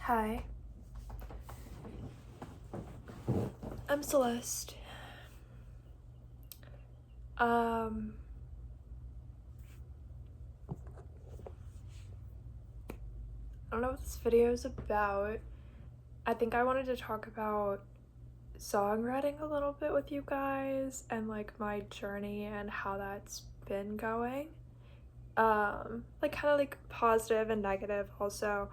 Hi. I'm Celeste. I don't know what this video is about. I think I wanted to talk about songwriting a little bit with you guys and like my journey and how that's been going. Like kind of like positive and negative also.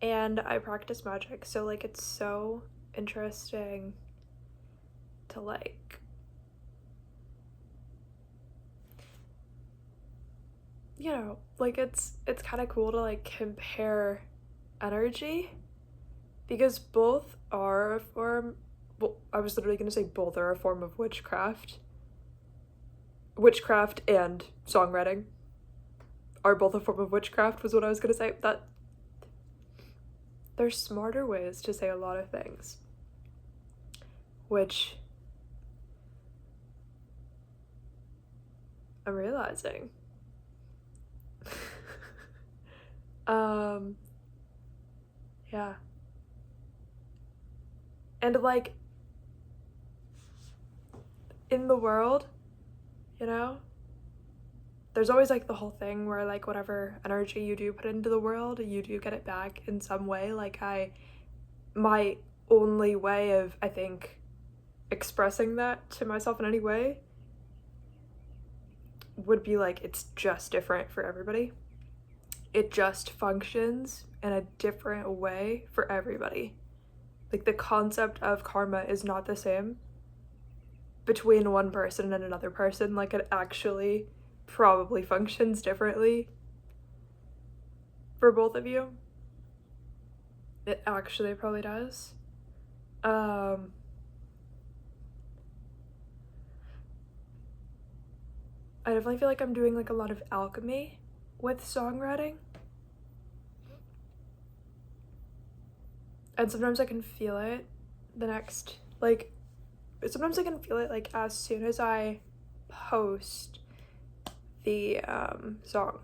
And I practice magic, so like it's so interesting to like like it's kind of cool to like compare energy because both are a form. Well, I was literally gonna say both are a form of witchcraft. Witchcraft and songwriting are both a form of witchcraft was what I was gonna say. That there's smarter ways to say a lot of things, which I'm realizing. Yeah. And like in the world, there's always like the whole thing where like whatever energy you do put into the world, you do get it back in some way. Like my only way of, I think, expressing that to myself in any way would be like it's just different for everybody. It just functions in a different way for everybody. Like the concept of karma is not the same between one person and another person. Like it actually probably functions differently for both of you. It actually probably does. I definitely feel like I'm doing like a lot of alchemy with songwriting. And sometimes I can feel it sometimes I can feel it like as soon as I post the song.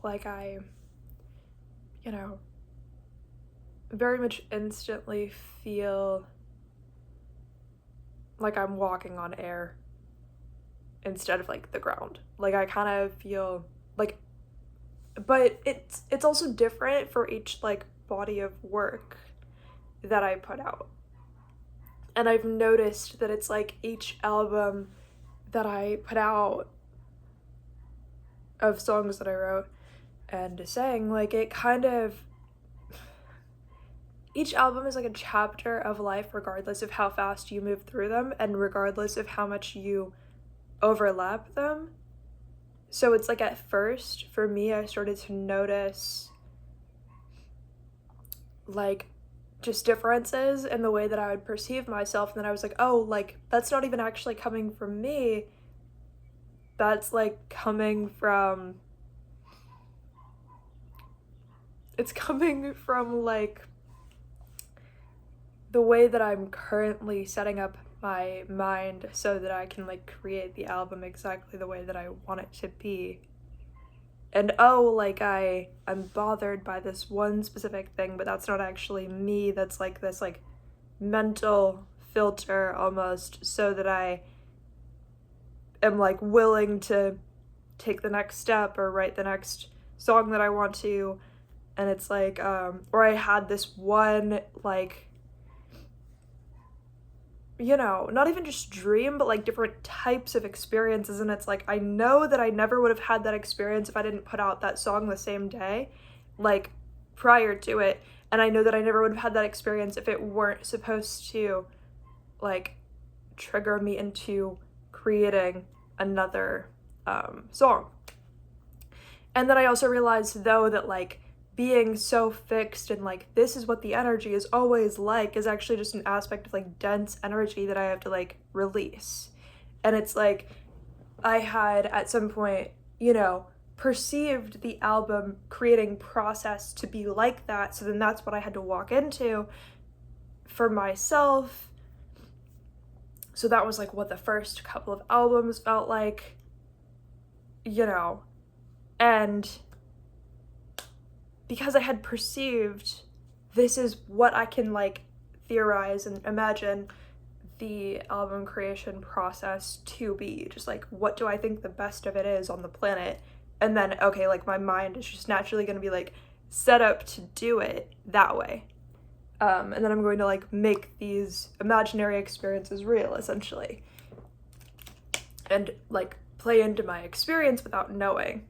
Like I, very much instantly feel like I'm walking on air instead of like the ground. Like I kind of feel like, but it's also different for each like body of work that I put out. And I've noticed that it's like each album that I put out of songs that I wrote and sang, like it kind of, each album is like a chapter of life regardless of how fast you move through them and regardless of how much you overlap them. So it's like at first, for me, I started to notice like just differences in the way that I would perceive myself. And then I was like, oh, like that's not even actually coming from me. That's like coming from, it's coming from like the way that I'm currently setting up my mind so that I can like create the album exactly the way that I want it to be. And like I'm bothered by this one specific thing, but that's not actually me. That's like this like mental filter almost, so that I am like willing to take the next step or write the next song that I want to. And it's like or I had this one like, not even just dream, but like different types of experiences. And it's like, I know that I never would have had that experience if I didn't put out that song the same day, like prior to it. And I know that I never would have had that experience if it weren't supposed to like trigger me into creating another song. And then I also realized though that like being so fixed and like this is what the energy is always like is actually just an aspect of like dense energy that I have to like release. And it's like I had at some point, perceived the album creating process to be like that. So then that's what I had to walk into for myself. So that was like what the first couple of albums felt like, and because I had perceived this is what I can like theorize and imagine the album creation process to be. Just like, what do I think the best of it is on the planet? And then, okay, like my mind is just naturally going to be like set up to do it that way. And then I'm going to like make these imaginary experiences real, essentially. And like play into my experience without knowing.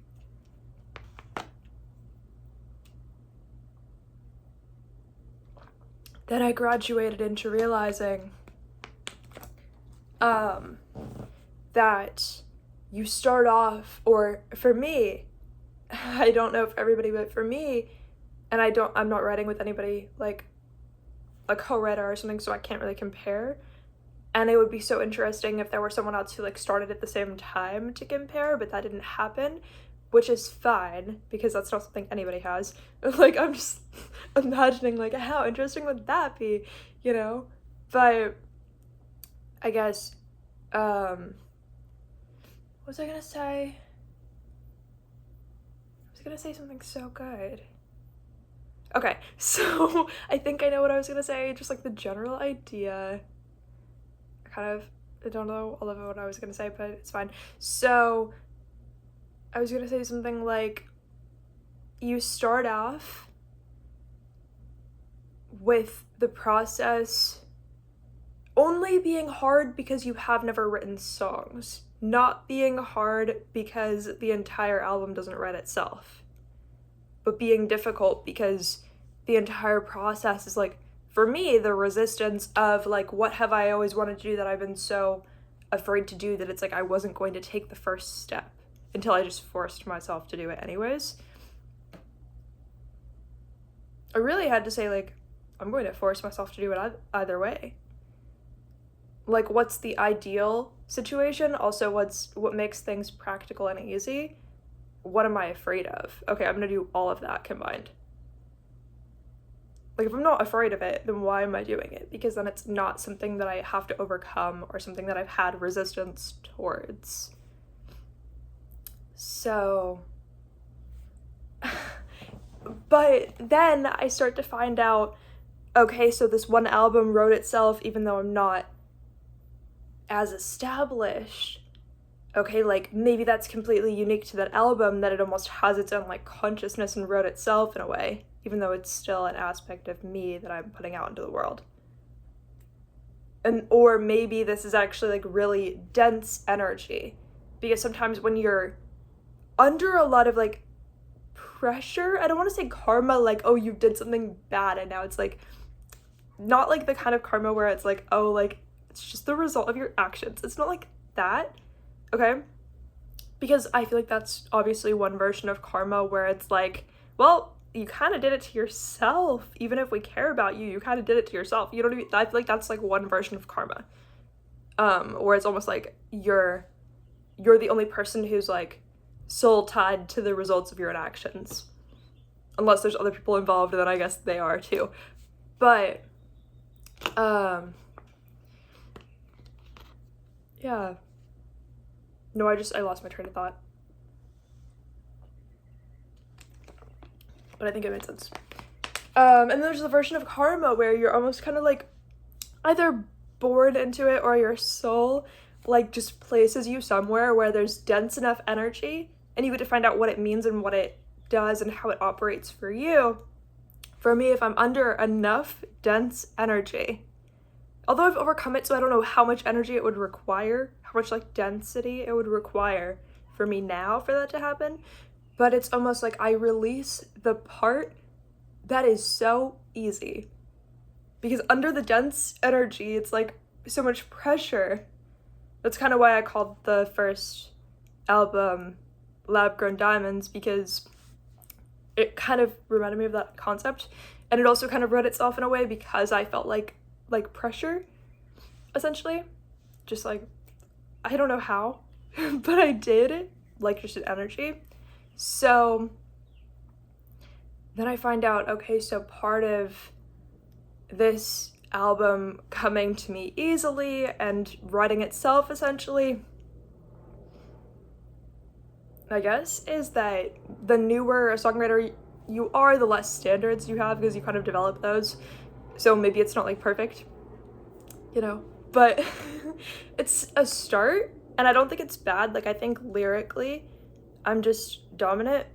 Then I graduated into realizing that you start off, or for me, I don't know if everybody, but for me, and I'm not writing with anybody like a co-writer or something, so I can't really compare. And it would be so interesting if there were someone else who like started at the same time to compare, but that didn't happen, which is fine because that's not something anybody has. Like, I'm just imagining like how interesting would that be, you know? But I guess, what was I gonna say? I was gonna say something so good. Okay, so I think I know what I was gonna say, just like the general idea. I don't know all of what I was gonna say, but it's fine. So I was gonna say something like, you start off with the process only being hard because you have never written songs, not being hard because the entire album doesn't write itself, but being difficult because the entire process is like, for me, the resistance of like, what have I always wanted to do that I've been so afraid to do that it's like I wasn't going to take the first step until I just forced myself to do it anyways. I really had to say like, I'm going to force myself to do it either way. Like, what's the ideal situation? Also, what makes things practical and easy? What am I afraid of? Okay, I'm gonna do all of that combined. Like, if I'm not afraid of it, then why am I doing it? Because then it's not something that I have to overcome or something that I've had resistance towards. So, but then I start to find out, okay, so this one album wrote itself even though I'm not as established. Okay, like maybe that's completely unique to that album, that it almost has its own like consciousness and wrote itself in a way, even though it's still an aspect of me that I'm putting out into the world. And or maybe this is actually like really dense energy, because sometimes when you're under a lot of like pressure, I don't want to say karma like, oh, you did something bad and now it's like, not like the kind of karma where it's like, oh, like it's just the result of your actions. It's not like that, okay? Because I feel like that's obviously one version of karma where it's like, well, you kind of did it to yourself. Even if we care about you, you kind of did it to yourself. You know what I mean? I feel like that's like one version of karma. Where it's almost like you're the only person who's like soul tied to the results of your own actions. Unless there's other people involved, then I guess they are too. But, yeah. No, I lost my train of thought. But I think it made sense. And then there's the version of karma where you're almost kind of like either born into it or your soul like just places you somewhere where there's dense enough energy and you get to find out what it means and what it does and how it operates for you. For me, if I'm under enough dense energy, although I've overcome it, so I don't know how much energy it would require, how much like density it would require for me now for that to happen, but it's almost like I release the part that is so easy. Because under the dense energy, it's like so much pressure. That's kind of why I called the first album Lab Grown Diamonds, because it kind of reminded me of that concept. And it also kind of wrote itself in a way because I felt like pressure, essentially. Just like, I don't know how, but I did, like just an energy. So then I find out, okay, so part of this album coming to me easily and writing itself essentially, I guess, is that the newer a songwriter you are, the less standards you have because you kind of develop those. So maybe it's not like perfect, you know, but it's a start, and I don't think it's bad. Like, I think lyrically I'm just dominant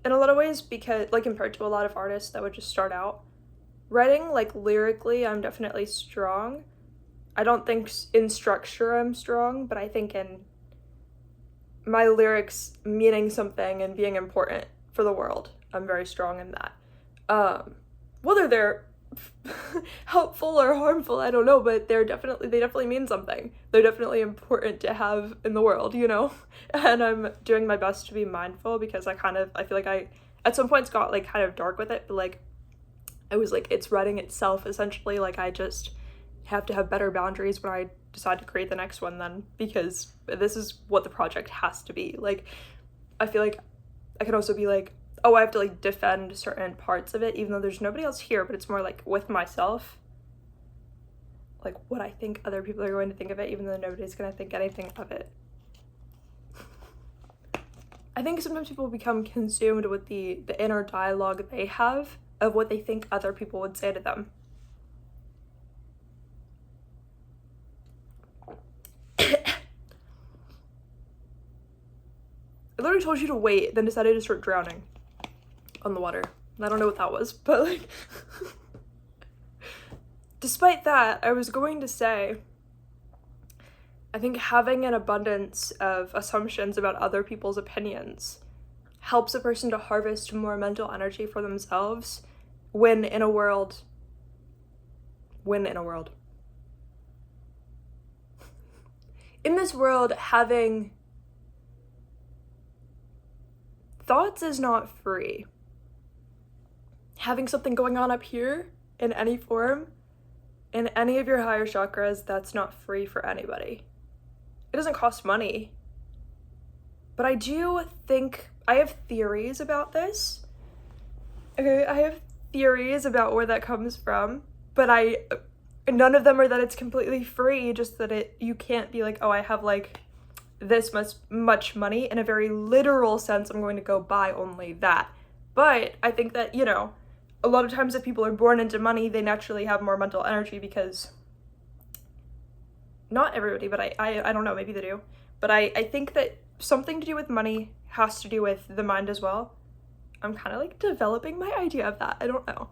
in a lot of ways, because like compared to a lot of artists that would just start out writing, like lyrically I'm definitely strong. I don't think in structure I'm strong, but I think in my lyrics meaning something and being important for the world, I'm very strong in that. Whether they're helpful or harmful, I don't know, but they definitely mean something. They're definitely important to have in the world, you know? And I'm doing my best to be mindful, because I feel like I at some points got like kind of dark with it, but like I was like, it's writing itself essentially. Like, I just have to have better boundaries when I decide to create the next one then, because this is what the project has to be. Like, I feel like I can also be like, oh, I have to like defend certain parts of it even though there's nobody else here, but it's more like with myself, like what I think other people are going to think of it, even though nobody's going to think anything of it. I think sometimes people become consumed with the inner dialogue they have of what they think other people would say to them. I literally told you to wait, then decided to start drowning on the water. I don't know what that was, but like despite that, I was going to say, I think having an abundance of assumptions about other people's opinions helps a person to harvest more mental energy for themselves when in a world. In this world, having thoughts is not free. Having something going on up here in any form, in any of your higher chakras, that's not free for anybody. It doesn't cost money. But I do think, I have theories about this. Okay, I have theories about where that comes from, but none of them are that it's completely free, just that you can't be like, oh, I have like this much money. In a very literal sense, I'm going to go buy only that. But I think that, you know, a lot of times if people are born into money, they naturally have more mental energy, because not everybody, but I don't know, maybe they do. But I think that something to do with money has to do with the mind as well. I'm kind of like developing my idea of that. I don't know.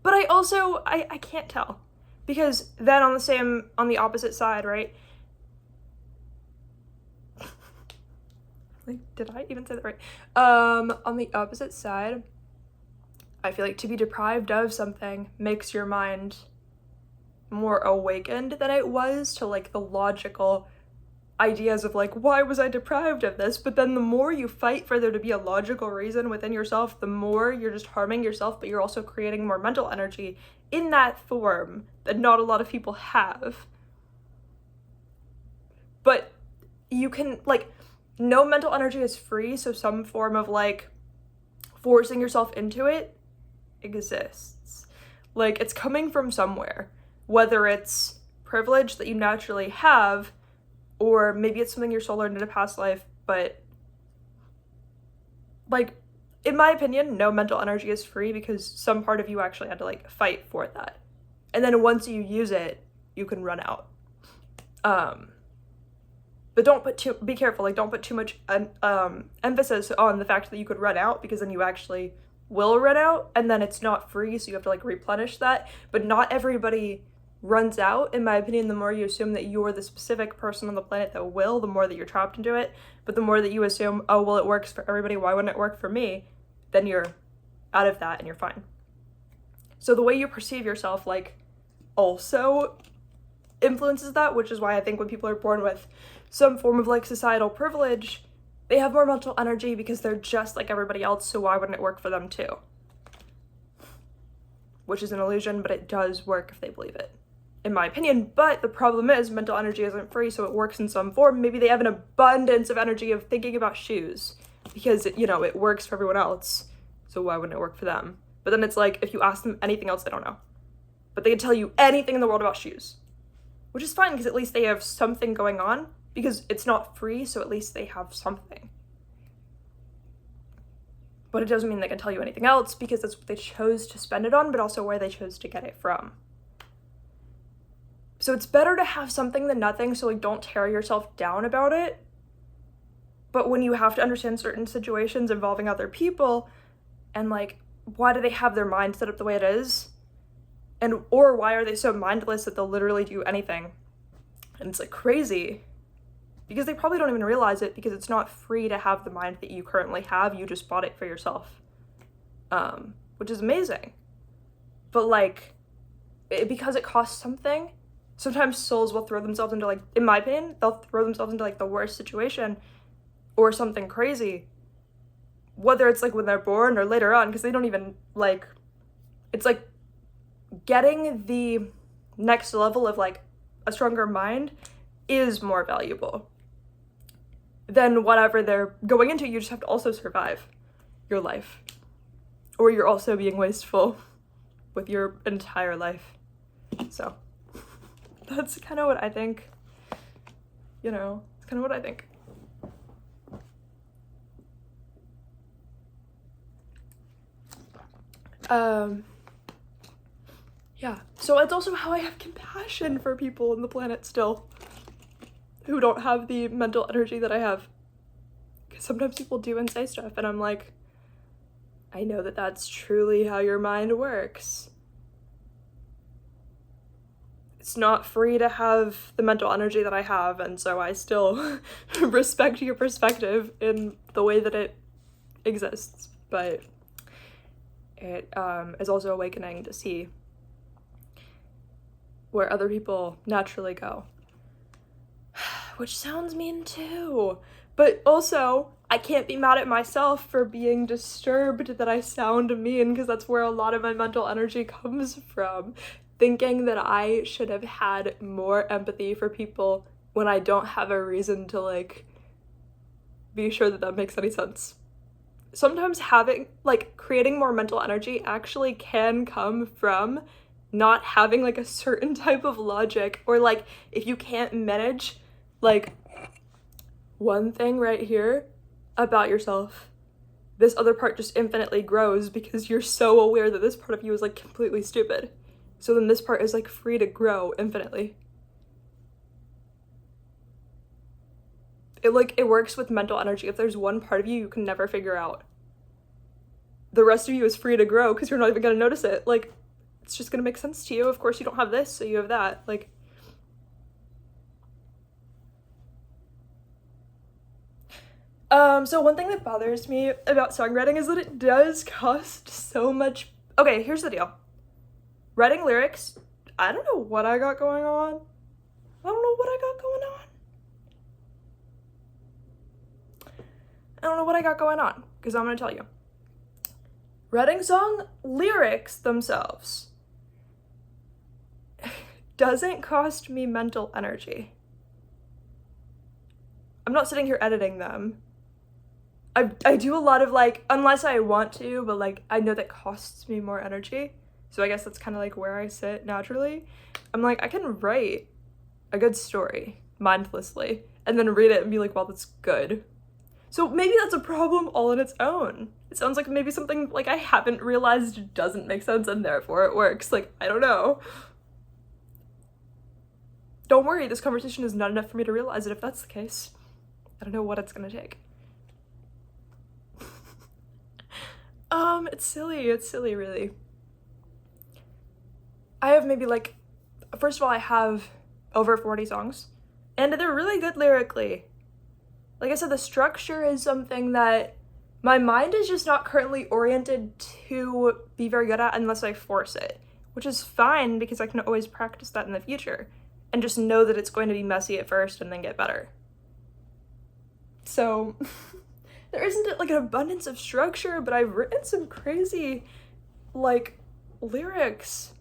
But I also, I can't tell, because then on the opposite side, right? Like, did I even say that right? On the opposite side, I feel like to be deprived of something makes your mind more awakened than it was to like the logical ideas of like, why was I deprived of this? But then the more you fight for there to be a logical reason within yourself, the more you're just harming yourself, but you're also creating more mental energy in that form that not a lot of people have. But you can, like, no mental energy is free, so some form of like forcing yourself into it exists. Like, it's coming from somewhere, whether it's privilege that you naturally have, or maybe it's something your soul learned in a past life. But like, in my opinion, no mental energy is free, because some part of you actually had to like fight for that, and then once you use it, you can run out. But be careful, like don't put too much emphasis on the fact that you could run out, because then you actually will run out, and then it's not free, so you have to like replenish that. But not everybody runs out, in my opinion. The more you assume that you're the specific person on the planet that will, the more that you're trapped into it. But the more that you assume, oh, well, it works for everybody, why wouldn't it work for me? Then you're out of that and you're fine. So the way you perceive yourself, like, also influences that, which is why I think when people are born with some form of like societal privilege, they have more mental energy because they're just like everybody else, so why wouldn't it work for them too? Which is an illusion, but it does work if they believe it, in my opinion. But the problem is mental energy isn't free, so it works in some form. Maybe they have an abundance of energy of thinking about shoes because, you know, it works for everyone else, so why wouldn't it work for them? But then it's like, if you ask them anything else, they don't know. But they can tell you anything in the world about shoes, which is fine, because at least they have something going on, because it's not free, so at least they have something. But it doesn't mean they can tell you anything else, because that's what they chose to spend it on, but also where they chose to get it from. So it's better to have something than nothing, so like don't tear yourself down about it. But when you have to understand certain situations involving other people, and like, why do they have their mind set up the way it is? And or why are they so mindless that they'll literally do anything? And it's like crazy. Because they probably don't even realize it, because it's not free to have the mind that you currently have. You just bought it for yourself. Which is amazing. But like, because it costs something, sometimes souls will throw themselves into, like, in my opinion, they'll throw themselves into like the worst situation or something crazy. Whether it's like when they're born or later on, because they don't even like, it's like getting the next level of like a stronger mind is more valuable than whatever they're going into. You just have to also survive your life, or you're also being wasteful with your entire life. So that's kind of what I think, you know, it's kind of what I think. Yeah, so it's also how I have compassion for people on the planet still who don't have the mental energy that I have. Because sometimes people do and say stuff, and I'm like, I know that that's truly how your mind works. It's not free to have the mental energy that I have, and so I still respect your perspective in the way that it exists, but it is also awakening to see where other people naturally go. Which sounds mean too. But also, I can't be mad at myself for being disturbed that I sound mean, because that's where a lot of my mental energy comes from. Thinking that I should have had more empathy for people when I don't have a reason to, like, be sure that that makes any sense. Sometimes having, like, creating more mental energy actually can come from not having, like, a certain type of logic, or, like, if you can't manage, like, one thing right here about yourself, this other part just infinitely grows because you're so aware that this part of you is, like, completely stupid. So then this part is, like, free to grow infinitely. It works with mental energy. If there's one part of you can never figure out, the rest of you is free to grow because you're not even gonna notice it. Like, it's just gonna make sense to you. Of course you don't have this, so you have that. Like, so one thing that bothers me about songwriting is that it does cost so much. Okay, here's the deal. Writing lyrics, I don't know what I got going on. I don't know what I got going on, because I'm gonna tell you. Writing song lyrics themselves doesn't cost me mental energy. I'm not sitting here editing them. I do a lot of, like, unless I want to, but, like, I know that costs me more energy. So I guess that's kind of, like, where I sit naturally. I'm like, I can write a good story mindlessly and then read it and be like, well, that's good. So maybe that's a problem all on its own. It sounds like maybe something, like, I haven't realized doesn't make sense and therefore it works. Like, I don't know. Don't worry, this conversation is not enough for me to realize it if that's the case. I don't know what it's gonna take. It's silly, really. I have maybe, like, first of all, I have over 40 songs, and they're really good lyrically. Like I said, the structure is something that my mind is just not currently oriented to be very good at unless I force it, which is fine because I can always practice that in the future and just know that it's going to be messy at first and then get better. So there isn't, like, an abundance of structure, but I've written some crazy, like, lyrics.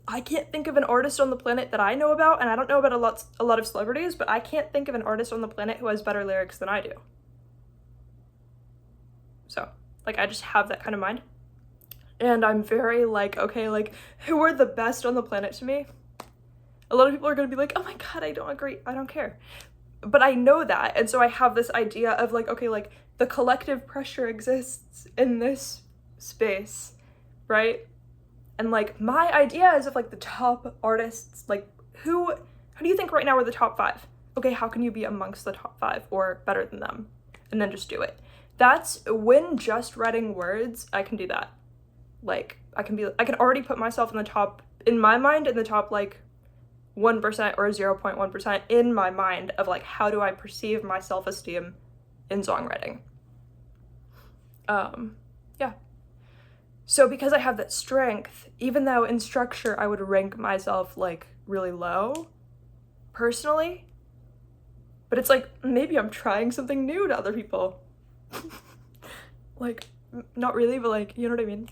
I can't think of an artist on the planet that I know about, and I don't know about a lot of celebrities, but I can't think of an artist on the planet who has better lyrics than I do. So, like, I just have that kind of mind. And I'm very, like, okay, like, who are the best on the planet to me? A lot of people are gonna be like, oh my god, I don't agree, I don't care. But I know that, and so I have this idea of, like, okay, like, the collective pressure exists in this space, right? And like my ideas of like the top artists, like how do you think right now are the top 5? Okay, how can you be amongst the top 5 or better than them? And then just do it. That's when just writing words, I can do that. Like I can already put myself in the top, in my mind, in the top like 1% or 0.1% in my mind of like how do I perceive my self-esteem in songwriting. Yeah. So because I have that strength, even though in structure I would rank myself like really low personally, but it's like maybe I'm trying something new to other people. Like not really, but like, you know what I mean?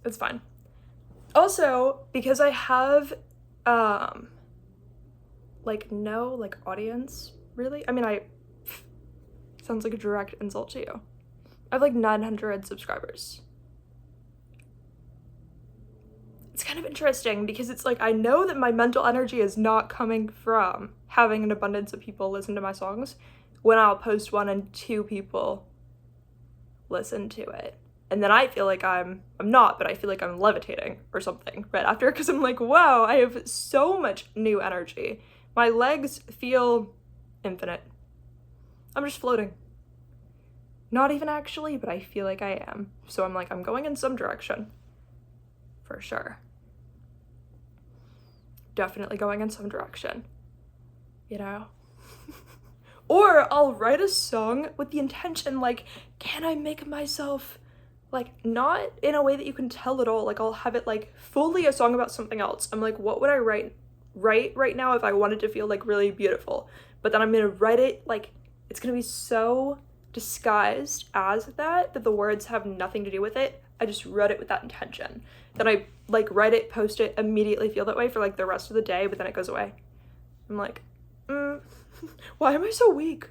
It's fine. Also, because I have like no like audience really. I mean, sounds like a direct insult to you. I have like 900 subscribers. It's kind of interesting because it's like I know that my mental energy is not coming from having an abundance of people listen to my songs when I'll post 1 and 2 people listen to it. And then I feel like I'm not, but I feel like I'm levitating or something right after, because I'm like, wow, I have so much new energy. My legs feel infinite. I'm just floating. Not even actually, but I feel like I am. So I'm like, I'm going in some direction. For sure. Definitely going in some direction. You know? Or I'll write a song with the intention, like, can I make myself, like, not in a way that you can tell at all. Like, I'll have it, like, fully a song about something else. I'm like, what would I write right now if I wanted to feel, like, really beautiful? But then I'm gonna write it, like, it's gonna be so disguised as that the words have nothing to do with it. I just wrote it with that intention. Then I, like, write it, post it, immediately feel that way for, like, the rest of the day, but then it goes away. I'm like, why am I so weak?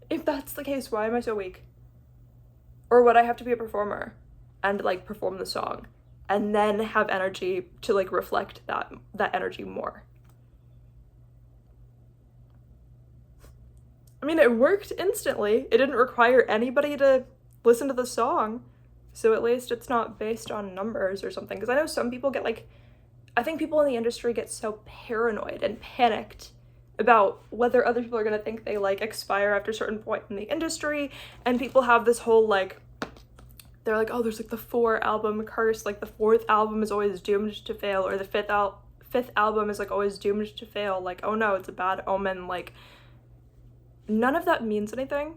If that's the case, why am I so weak? Or would I have to be a performer and like perform the song and then have energy to like reflect that energy more? I mean, it worked instantly. It didn't require anybody to listen to the song. So at least it's not based on numbers or something. Because I know some people get like, I think people in the industry get so paranoid and panicked about whether other people are going to think they like expire after a certain point in the industry, and people have this whole like, they're like, oh, there's like the 4-album curse, like the 4th album is always doomed to fail, or the 5th album is like always doomed to fail, like, oh no, it's a bad omen. Like, none of that means anything.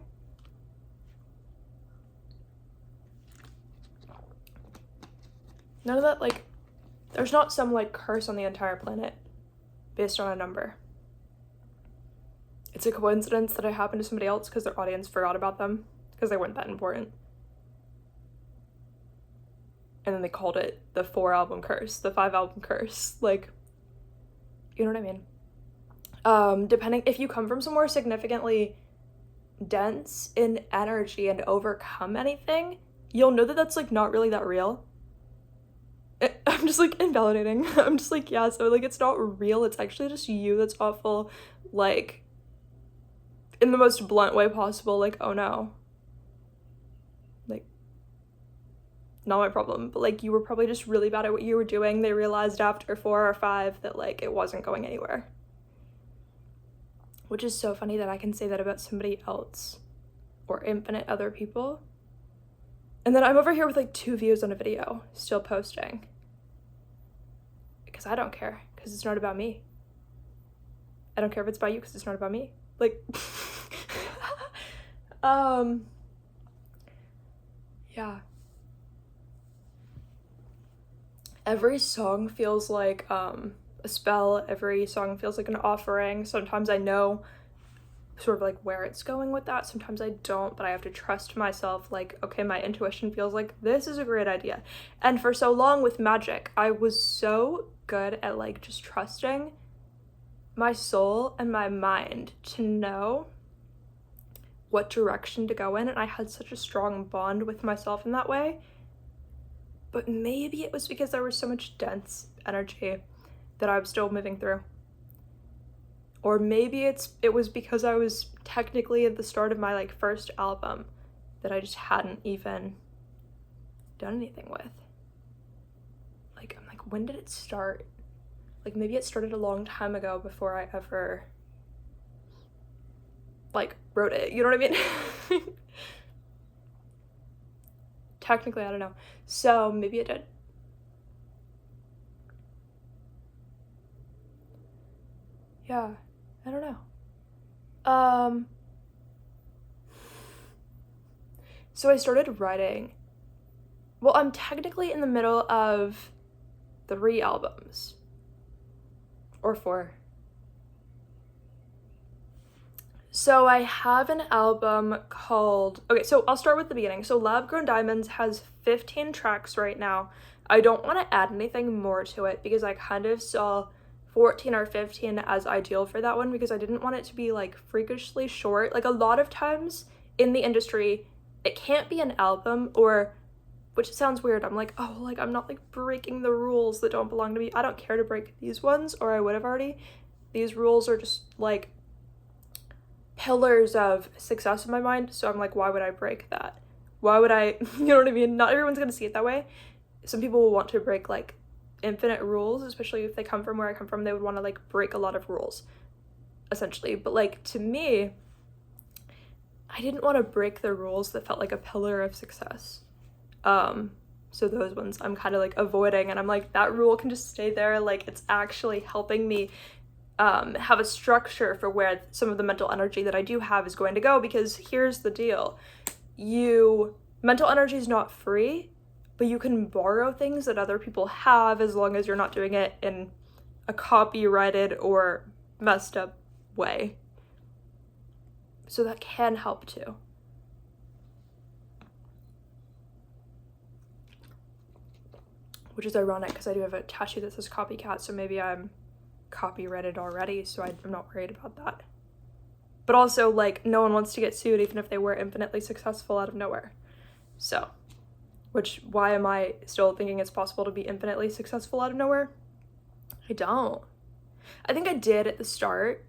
None of that, like, there's not some like curse on the entire planet based on a number. It's a coincidence that it happened to somebody else because their audience forgot about them because they weren't that important. And then they called it the 4-album curse, the 5-album curse. Like, you know what I mean? Depending, if you come from somewhere significantly dense in energy and overcome anything, you'll know that that's like not really that real. I'm just like invalidating. I'm just like, yeah, so like it's not real. It's actually just you that's awful. Like, in the most blunt way possible, like, oh no. Like, not my problem. But like, you were probably just really bad at what you were doing. They realized after 4 or 5 that like it wasn't going anywhere. Which is so funny that I can say that about somebody else or infinite other people. And then I'm over here with like 2 views on a video, still posting. Because I don't care, because it's not about me. I don't care if it's about you, because it's not about me. Like, yeah. Every song feels like a spell. Every song feels like an offering. Sometimes I know sort of like where it's going with that. Sometimes I don't, but I have to trust myself. Like, okay, my intuition feels like this is a great idea. And for so long with magic, I was so good at like just trusting my soul and my mind to know what direction to go in, and I had such a strong bond with myself in that way. But maybe it was because there was so much dense energy that I was still moving through. Or maybe it was because I was technically at the start of my like first album that I just hadn't even done anything with. Like, I'm like, when did it start? Like, maybe it started a long time ago before I ever like wrote it, you know what I mean? Technically, I don't know. So maybe it did. Yeah, I don't know. So I started writing. Well, I'm technically in the middle of 3 albums. Or 4. So I have an album called, okay, so I'll start with the beginning. So Lab Grown Diamonds has 15 tracks right now. I don't want to add anything more to it because I kind of saw 14 or 15 as ideal for that one because I didn't want it to be like freakishly short. Like a lot of times in the industry, it can't be an album, or, which sounds weird, I'm like, oh, like I'm not like breaking the rules that don't belong to me. I don't care to break these ones, or I would have already. These rules are just like pillars of success in my mind, so I'm like, why would I break that? Why would I, you know what I mean? Not everyone's gonna see it that way. Some people will want to break like infinite rules, especially if they come from where I come from. They would want to like break a lot of rules, essentially. But like, to me, I didn't want to break the rules that felt like a pillar of success. So those ones I'm kind of like avoiding, and I'm like, that rule can just stay there. Like, it's actually helping me have a structure for where some of the mental energy that I do have is going to go, because here's the deal. Mental energy is not free, but you can borrow things that other people have as long as you're not doing it in a copyrighted or messed up way. So that can help too. Which is ironic because I do have a tattoo that says copycat, so maybe I'm copyrighted already, so I'm not worried about that. But also, like, no one wants to get sued even if they were infinitely successful out of nowhere. So, why am I still thinking it's possible to be infinitely successful out of nowhere? I don't. I think I did at the start,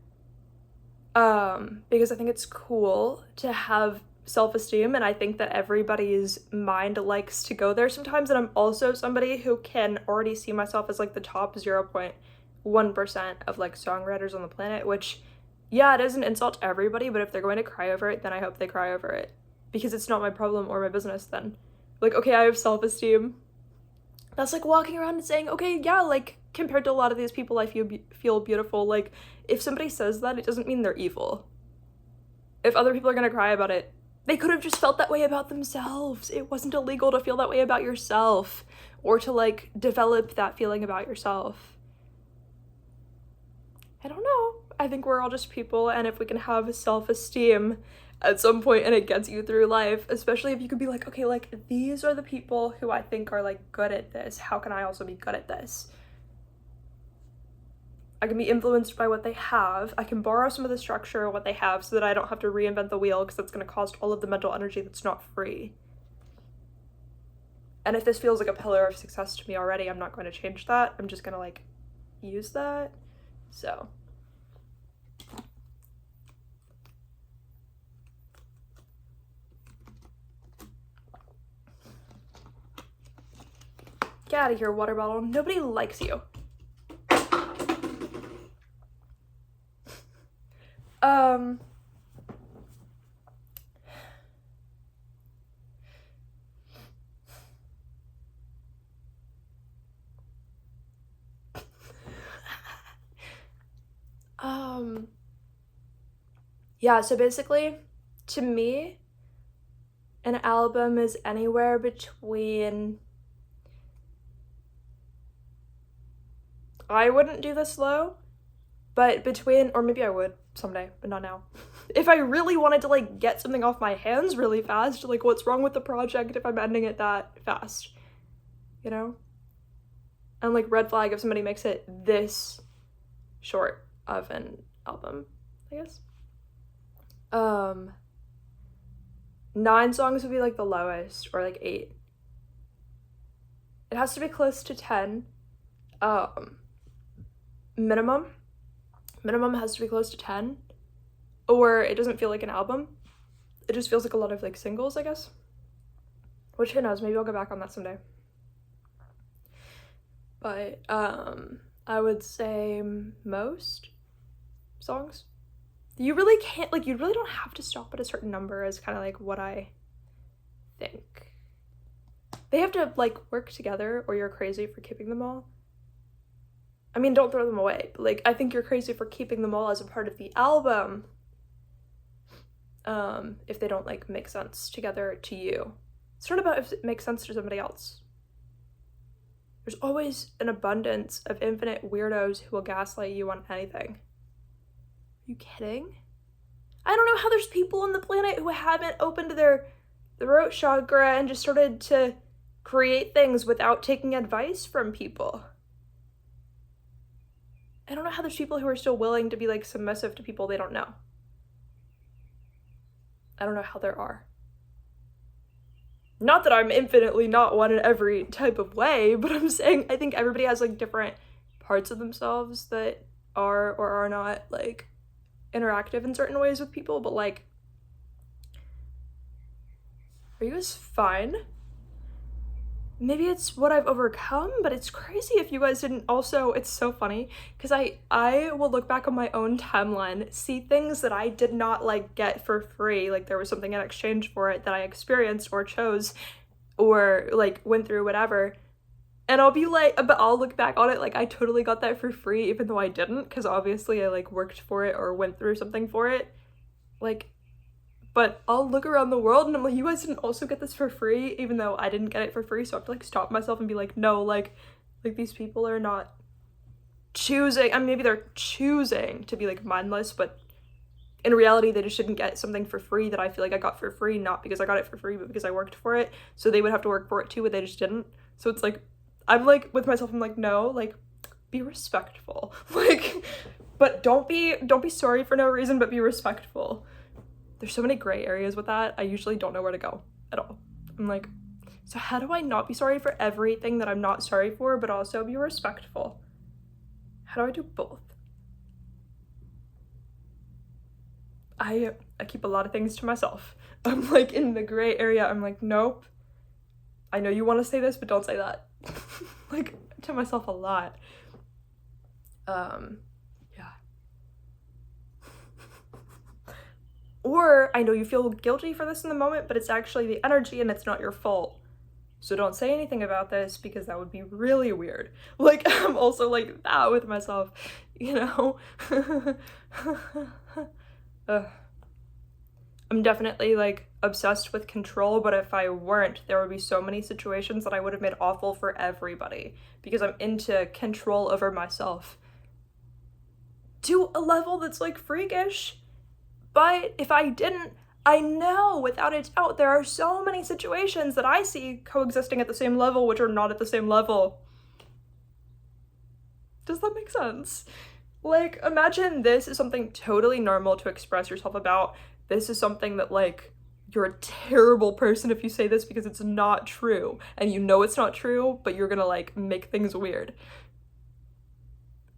because I think it's cool to have self-esteem, and I think that everybody's mind likes to go there sometimes, and I'm also somebody who can already see myself as like the top 0.1% of like songwriters on the planet, which, yeah, it is an insult to everybody, but if they're going to cry over it, then I hope they cry over it, because it's not my problem or my business then. Like, okay, I have self-esteem. That's like walking around and saying, okay, yeah, like, compared to a lot of these people, I feel beautiful. Like, if somebody says that, it doesn't mean they're evil. If other people are gonna cry about it, they could have just felt that way about themselves. It wasn't illegal to feel that way about yourself, or to like develop that feeling about yourself. I don't know. I think we're all just people, and if we can have self-esteem at some point and it gets you through life, especially if you could be like, okay, like, these are the people who I think are like good at this. How can I also be good at this? I can be influenced by what they have. I can borrow some of the structure of what they have so that I don't have to reinvent the wheel, because that's going to cost all of the mental energy that's not free. And if this feels like a pillar of success to me already, I'm not going to change that. I'm just going to like use that. So get out of here, water bottle. Nobody likes you. Yeah, so basically, to me, an album is anywhere between, I wouldn't do this low, but between, or maybe I would someday, but not now. If I really wanted to like get something off my hands really fast, like, what's wrong with the project if I'm ending it that fast, you know? And like, red flag if somebody makes it this short of an album, I guess. 9 songs would be like the lowest, or like 8. It has to be close to 10 minimum, Minimum has to be close to 10, or it doesn't feel like an album. It just feels like a lot of like singles, I guess. Which, who knows, maybe I'll go back on that someday. But I would say most songs. You really can't, like, you really don't have to stop at a certain number, is kind of like what I think. They have to like work together, or you're crazy for keeping them all. I mean, don't throw them away, but like I think you're crazy for keeping them all as a part of the album, if they don't like make sense together to you. It's not about if it makes sense to somebody else. There's always an abundance of infinite weirdos who will gaslight you on anything. Are you kidding? I don't know how there's people on the planet who haven't opened their throat chakra and just started to create things without taking advice from people. I don't know how there's people who are still willing to be like submissive to people they don't know. I don't know how there are. Not that I'm infinitely not one in every type of way, but I'm saying I think everybody has like different parts of themselves that are or are not like interactive in certain ways with people, but like, are you guys fine? Maybe it's what I've overcome, but it's crazy if you guys didn't also. It's so funny because I will look back on my own timeline, see things that I did not like get for free, like there was something in exchange for it that I experienced or chose or like went through, whatever, and I'll be like, but I'll look back on it like I totally got that for free even though I didn't, because obviously I like worked for it or went through something for it, like. But I'll look around the world and I'm like, you guys didn't also get this for free, even though I didn't get it for free. So I have to like stop myself and be like, no, like these people are not choosing. I mean, maybe they're choosing to be like mindless, but in reality, they just didn't get something for free that I feel like I got for free, not because I got it for free, but because I worked for it. So they would have to work for it too, but they just didn't. So it's like, I'm like with myself, I'm like, no, like be respectful. Like, but don't be sorry for no reason, but be respectful. There's so many gray areas with that. I usually don't know where to go at all. I'm like, so how do I not be sorry for everything that I'm not sorry for, but also be respectful? How do I do both? I keep a lot of things to myself. I'm like in the gray area. I'm like, nope. I know you want to say this, but don't say that. Like to myself a lot. Or I know you feel guilty for this in the moment, but it's actually the energy and it's not your fault. So don't say anything about this because that would be really weird. Like, I'm also like that with myself, you know? I'm definitely like obsessed with control, but if I weren't, there would be so many situations that I would have made awful for everybody because I'm into control over myself to a level that's like freakish. But if I didn't, I know without a doubt there are so many situations that I see coexisting at the same level which are not at the same level. Does that make sense? Like, imagine this is something totally normal to express yourself about. This is something that, like, you're a terrible person if you say this because it's not true. And you know it's not true, but you're gonna, like, make things weird.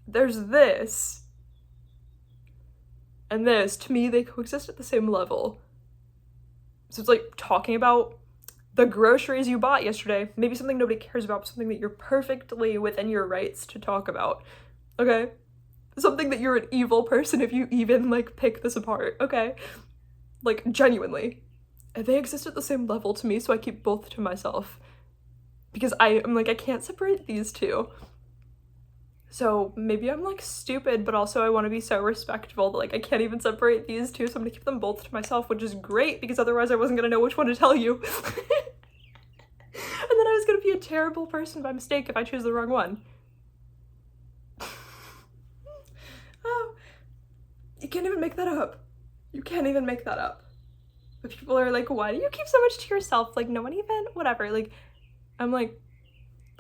There's this. And this, to me, they coexist at the same level. So it's like talking about the groceries you bought yesterday. Maybe something nobody cares about, but something that you're perfectly within your rights to talk about. Okay? Something that you're an evil person if you even, like, pick this apart. Okay? Like, genuinely. And they exist at the same level to me, so I keep both to myself. Because I'm like, I can't separate these two. So maybe I'm like stupid, but also I want to be so respectful that like I can't even separate these two, so I'm gonna keep them both to myself, which is great because otherwise I wasn't gonna know which one to tell you. And then I was gonna be a terrible person by mistake if I choose the wrong one. Oh, you can't even make that up. You can't even make that up. But people are like, why do you keep so much to yourself? Like no one even, whatever. Like, I'm like,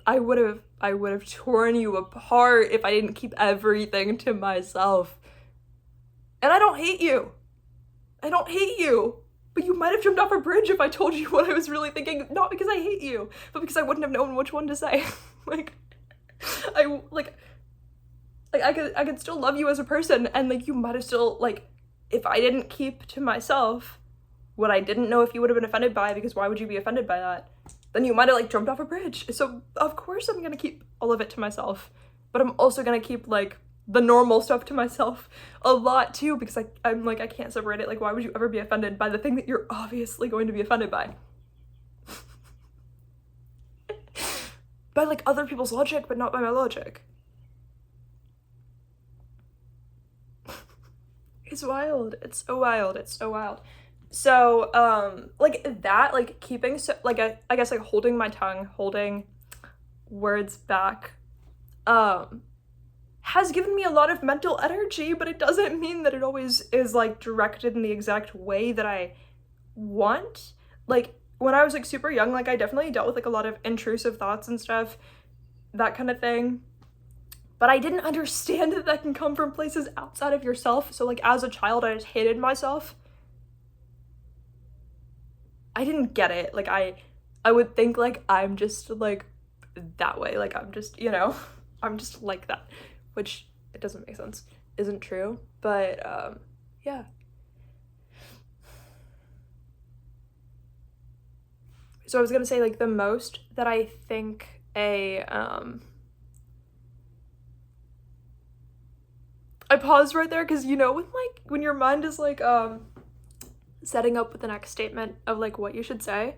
I would have torn you apart if I didn't keep everything to myself. And I don't hate you. I don't hate you. But you might have jumped off a bridge if I told you what I was really thinking. Not because I hate you, but because I wouldn't have known which one to say. Like, I could still love you as a person, and, like, you might have still, like, if I didn't keep to myself what I didn't know if you would have been offended by, because why would you be offended by that? Then you might have, like, jumped off a bridge. So, of course I'm gonna keep all of it to myself. But I'm also gonna keep, like, the normal stuff to myself a lot, too, because I'm like, I can't separate it. Like, why would you ever be offended by the thing that you're obviously going to be offended by? By, like, other people's logic, but not by my logic. It's wild. It's so wild. It's so wild. So, like, that, like, keeping, so, like, I guess, like, holding my tongue, holding words back, has given me a lot of mental energy, but it doesn't mean that it always is, like, directed in the exact way that I want. Like, when I was, like, super young, like, I definitely dealt with, like, a lot of intrusive thoughts and stuff, that kind of thing. But I didn't understand that that can come from places outside of yourself. So, like, as a child, I just hated myself. I didn't get it. Like, I would think, like, I'm just, like, that way. Like, I'm just, you know, I'm just like that. Which, it doesn't make sense. Isn't true. But, yeah. So I was gonna say, like, the most that I think I paused right there because, you know, when your mind is, like, setting up with the next statement of, like, what you should say,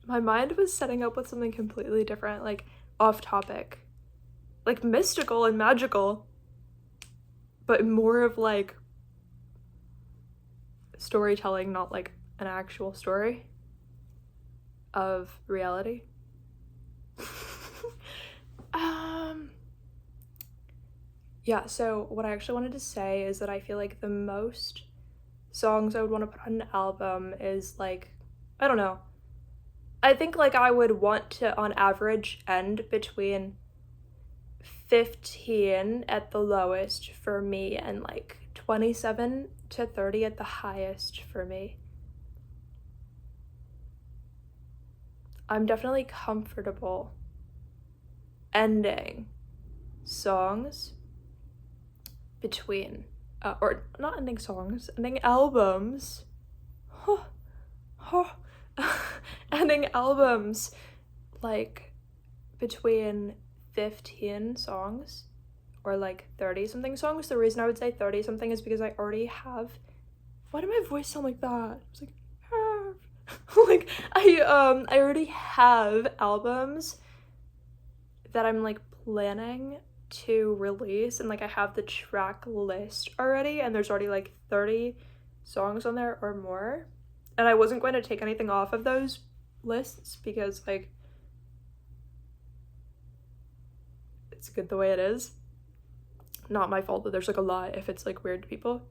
my mind was setting up with something completely different, like, off topic. Like, mystical and magical, but more of, like, storytelling, not, like, an actual story of reality. Yeah, so what I actually wanted to say is that I feel like the most songs I would want to put on an album is, like, I don't know. I think, like, I would want to, on average, end between 15 at the lowest for me and, like, 27 to 30 at the highest for me. I'm definitely comfortable ending songs between, or not ending songs, ending albums. Ending albums, like, between 15 songs or, like, 30-something songs. The reason I would say 30-something is because I already have, why did my voice sound like that? It's like, like, I already have albums that I'm, like, planning to release, and, like, I have the track list already, and there's already, like, 30 songs on there or more, and I wasn't going to take anything off of those lists because, like, it's good the way it is. Not my fault that there's, like, a lot if it's, like, weird to people.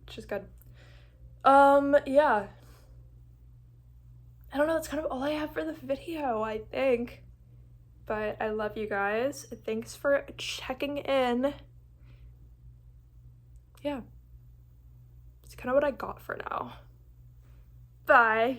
It's just good. Yeah. I don't know, that's kind of all I have for the video, I think. But I love you guys. Thanks for checking in. Yeah. It's kind of what I got for now. Bye.